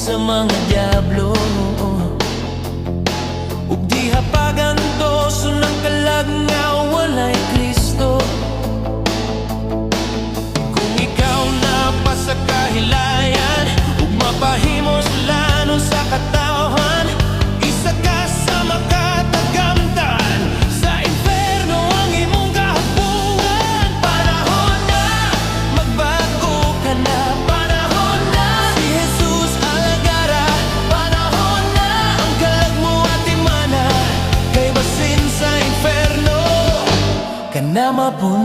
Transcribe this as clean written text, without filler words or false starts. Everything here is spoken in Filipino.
sa mga diablo. Ug di hapagan to sunang kalag nga walay Kristo. Kung ikaw na pa sa kahilayan ug mapahimos lanon sa katawhan, isa ka sa makatagamtan. Sa inferno ang imong kahabuan. Panahon na magbago ka na. Panahon na si Jesus alagara. Panahon na ang kalag mo at imana kay basin sa inferno ka na mapuna.